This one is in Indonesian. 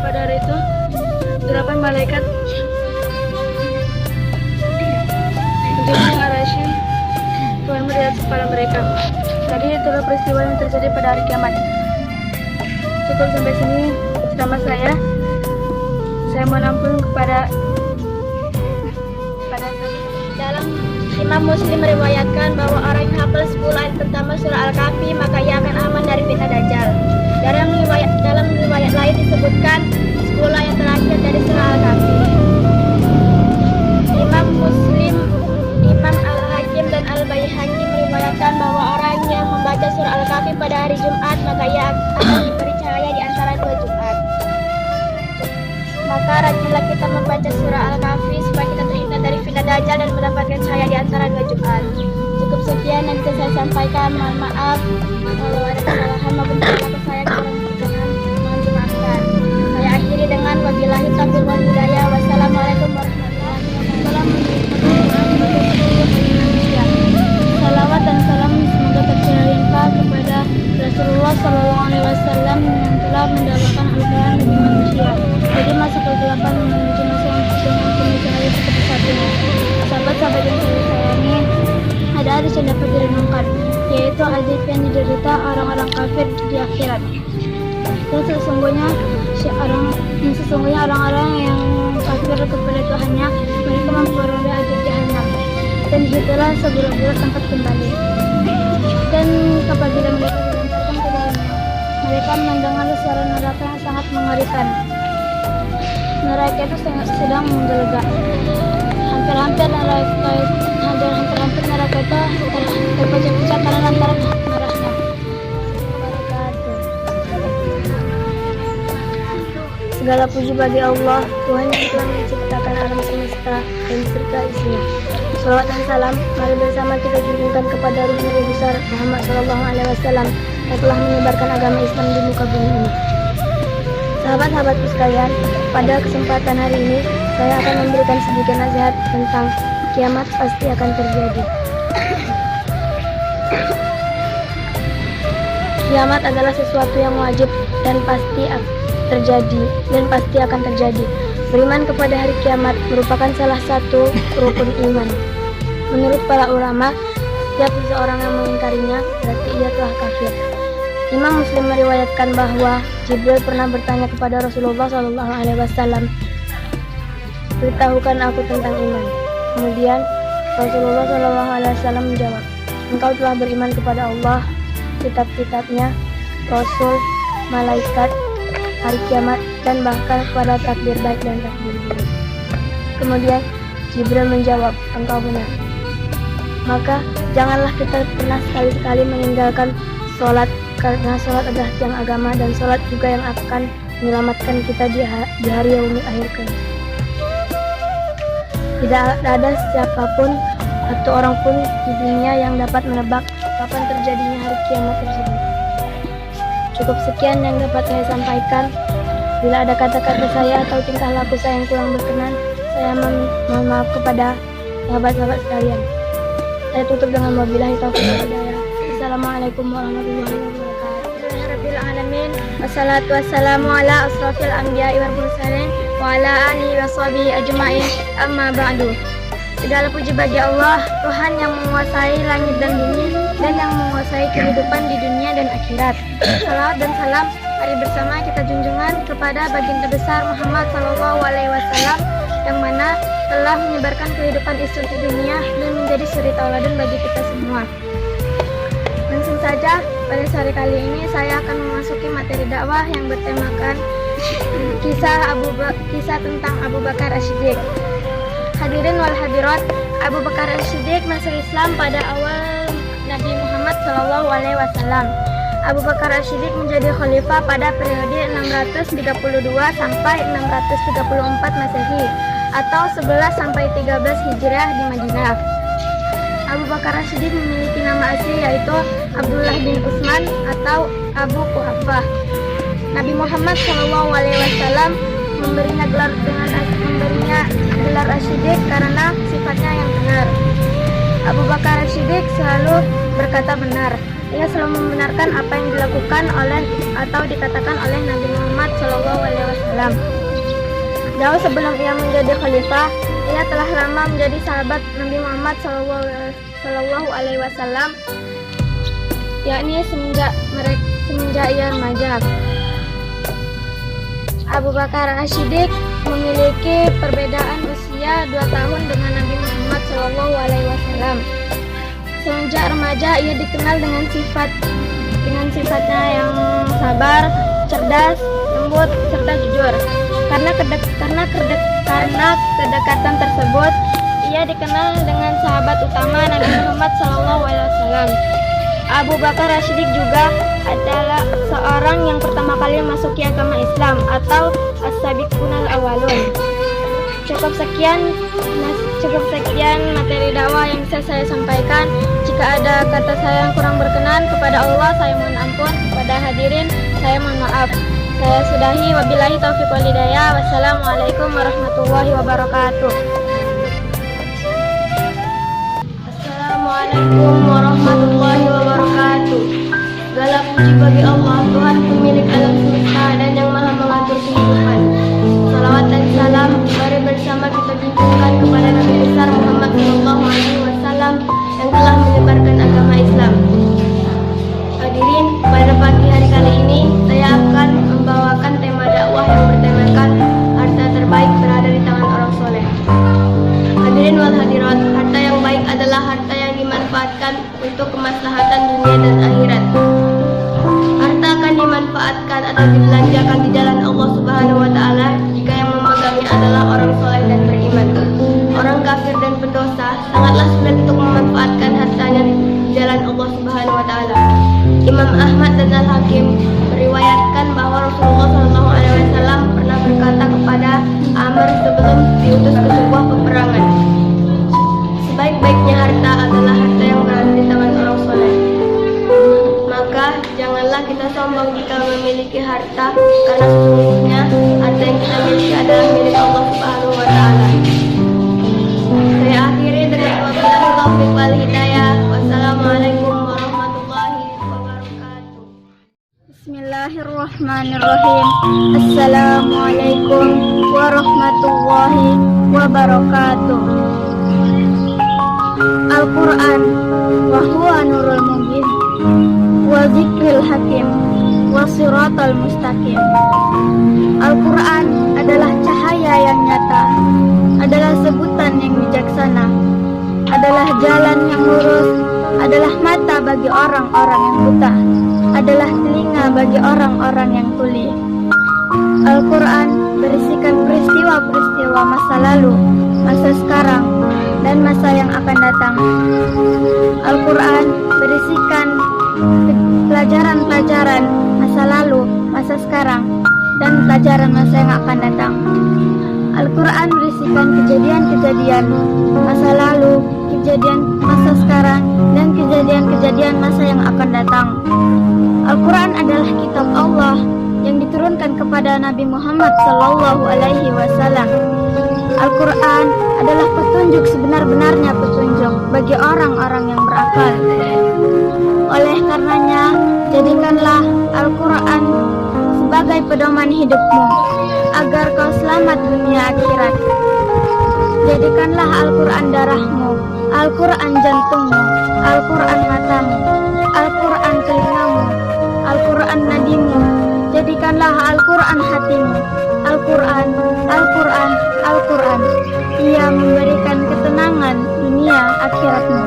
Pada hari itu, 8 malaikat menjunjung arasy Tuhan melihat kepala mereka. Jadi itulah peristiwa yang terjadi pada hari kiamat. Cukup sampai sini ceramah saya. Saya mohon ampun kepada Dalam Imam Muslim meriwayatkan bahwa orang yang hafal 10 ayat pertama surah Al-Kahfi maka ia akan aman dari fitnah Dajjal. Dalam riwayat lain disebutkan 10 ayat terakhir dari surah Al-Kahfi. Imam Muslim, Imam Al-Hakim dan Al-Baihaqi meriwayatkan bahwa orang yang membaca surah Al-Kahfi pada hari Jumat maka ia akan diberi cahaya di antara 2 Jumat. Maka rajinlah kita membaca surah Al-Kahfi supaya kita terhindar dari fitnah Dajjal dan mendapatkan cahaya di antara 2 Jumat. Cukup sekian yang bisa saya sampaikan. Mohon maaf kalau ada kesalahan maupun kata saya kurang berkenan, mohon dimaafkan. Saya akhiri dengan wabillahi taufiq wal hidayah. Wassalamualaikum warahmatullahi wabarakatuh. Salawat dan salam semoga tercurahkan kepada Rasulullah SAW yang telah mendapatkan Al-Quran bagi manusia. Jadi masa kegelapan menuju masa yang putih yang penuh cahaya seperti saat ini. Sahabat-sahabat yang saya sayangi, ada hadis yang dapat direnungkan, yaitu azab yang diderita orang-orang kafir di akhirat. Dan sesungguhnya orang-orang yang kafir kepada Tuhannya, mereka memperoleh azab jahanam. Dan itulah sebulan-bulan tempat kembali. Dan apabila mereka dilemparkan ke dalamnya, mereka mendengar suara neraka yang sangat mengerikan. Neraka itu sedang menggelegak. Hampir-hampir neraka itu terpecah-pecah karena lantaran marahnya. Segala puji bagi Allah, Tuhan yang telah menciptakan alam semesta dan serta isinya. Salawat dan salam, mari bersama kita junjungkan kepada Ruh Nabi besar Muhammad SAW yang telah menyebarkan agama Islam di muka bumi ini. Sahabat-sahabatku sekalian, pada kesempatan hari ini saya akan memberikan sedikit nasihat tentang kiamat pasti akan terjadi. Kiamat adalah sesuatu yang wajib dan pasti akan terjadi. Beriman kepada hari kiamat merupakan salah satu rukun iman. Menurut para ulama, setiap seseorang yang mengingkarinya berarti ia telah kafir. Imam Muslim meriwayatkan bahwa Jibril pernah bertanya kepada Rasulullah SAW, "Beritahukan aku tentang iman." Kemudian Rasulullah SAW menjawab, "Engkau telah beriman kepada Allah, kitab-kitabnya, Rasul, malaikat, hari kiamat, dan bahkan kepada takdir baik dan takdir buruk." Kemudian Jibril menjawab, "Engkau benar. Maka janganlah kita pernah sekali-sekali meninggalkan sholat, karena sholat adalah tiang agama dan sholat juga yang akan menyelamatkan kita di hari yaumil akhir kelak. Tidak ada siapapun atau orang pun di dunia yang dapat menebak kapan terjadinya hari kiamat tersebut." Cukup sekian yang dapat saya sampaikan. Bila ada kata-kata saya atau tingkah laku saya yang kurang berkenan, saya mohon maaf kepada sahabat-sahabat sekalian. Saya tutup dengan wabillahi taufiq wal hidayah. Assalamualaikum warahmatullahi wabarakatuh. Rabbil alamin. Wassalatu wassalamu ala asrofil anbiya'i wal mursalin wa ala alihi wa sahbihi ajma'in. Amma ba'du. Segala puji bagi Allah, Tuhan yang menguasai langit dan bumi dan yang menguasai kehidupan di dunia dan akhirat. Salawat dan salam mari bersama kita junjungan kepada baginda besar Muhammad SAW yang mana telah menyebarkan kehidupan Islam di dunia dan menjadi suri tauladan bagi kita semua. Langsung saja, pada sore kali ini saya akan memasuki materi dakwah yang bertemakan kisah tentang Abu Bakar As-Siddiq. Hadirin wal hadirat, Abu Bakar As-Siddiq masuk Islam pada awal Nabi Muhammad SAW. Abu Bakar As-Siddiq menjadi khalifah pada periode 632 sampai 634 Masehi atau 11 sampai 13 Hijriah di Madinah. Abu Bakar As-Siddiq memiliki nama asli yaitu Abdullah bin Utsman atau Abu Quhafah. Nabi Muhammad SAW memberinya gelar As-Siddiq karena sifatnya yang benar. Abu Bakar As-Siddiq selalu berkata benar. Ia selalu membenarkan apa yang dilakukan oleh atau dikatakan oleh Nabi Muhammad SAW. Jauh sebelum ia menjadi khalifah, ia telah lama menjadi sahabat Nabi Muhammad SAW, yakni semenjak ia remaja. Abu Bakar As-Siddiq memiliki perbedaan usia 2 tahun dengan Nabi Muhammad SAW. Semenjak remaja ia dikenal dengan sifatnya yang sabar, cerdas, lembut, serta jujur. Karena kedekatan tersebut, ia dikenal dengan sahabat utama Nabi Muhammad SAW. Abu Bakar As-Siddiq juga adalah seorang yang pertama kali memasuki agama Islam atau as-sabiqunal awalun. Cukup sekian materi dakwah yang bisa saya sampaikan. Jika ada kata saya yang kurang berkenan kepada Allah, saya mohon ampun. Kepada hadirin, saya mohon maaf. Saya sudahi, wabillahi taufiq wal hidayah. Wassalamualaikum warahmatullahi wabarakatuh. Assalamualaikum warahmatullahi wabarakatuh. Segala puji bagi Allah, Tuhan pemilik alam semesta dan yang maha mengatur kehidupan. Salawat dan salam mari bersama kita tunjukkan kepada Nabi besar Muhammad SAW yang telah menyebarkan agama Islam. Hadirin, pada pagi hari kali ini saya akan membawakan tema dakwah yang bertemakan harta terbaik berada di tangan orang soleh. Hadirin wal hadirat, harta yang baik adalah harta yang dimanfaatkan untuk kemaslahatan dunia dan akhirat. Harta akan dimanfaatkan atau dibelanjakan di jalan Allah Subhanahu wa Ta'ala jika yang memegangnya adalah orang soleh dan beriman. Orang kafir dan pendosa sangatlah sulit untuk memanfaatkan hartanya di jalan Allah Subhanahu wa Ta'ala. Imam Ahmad dan Al-Hakim meriwayatkan bahwa Rasulullah SAW pernah berkata kepada Amr sebelum diutus ke sebuah peperangan, sebaik-baiknya harta adalah harta yang berada di tangan orang soleh. Maka janganlah kita sombong jika memiliki harta, karena sesungguhnya harta yang kita miliki adalah milik Allah Subhanahu wa Ta'ala. Saya akhiri dengan wabillahi taufiq wal hidayah. Wassalamualaikum warahmatullahi wabarakatuh. Bismillahirrahmanirrahim. Assalamualaikum warahmatullahi wabarakatuh. Al-Quran wa huwa nurul mubin wa zikril hakim wa siratal mustaqim. Al-Quran adalah cahaya yang nyata, adalah sebutan yang bijaksana, adalah jalan yang lurus, adalah mata bagi orang-orang yang buta, adalah telinga bagi orang-orang yang tuli. Al-Quran berisikan peristiwa-peristiwa masa lalu, masa sekarang, dan masa yang akan datang. Al-Quran berisikan pelajaran-pelajaran masa lalu, masa sekarang, dan pelajaran masa yang akan datang. Al-Quran berisikan kejadian-kejadian masa lalu, kejadian masa sekarang, dan kejadian-kejadian masa yang akan datang. Al-Quran adalah kitab Allah yang diturunkan kepada Nabi Muhammad SAW. Al-Quran adalah petunjuk sebenar-benarnya petunjuk bagi orang-orang yang berakal. Oleh karenanya, jadikanlah Al-Quran sebagai pedoman hidupmu agar kau selamat dunia akhirat. Jadikanlah Al-Quran darahmu, Al-Quran jantungmu, Al-Quran matamu, Al-Quran telingamu, Al-Quran nadimu. Jadikanlah Al-Quran hatimu. Al-Quran, Al-Quran, Al-Quran. Ia memberikan ketenangan dunia akhiratmu.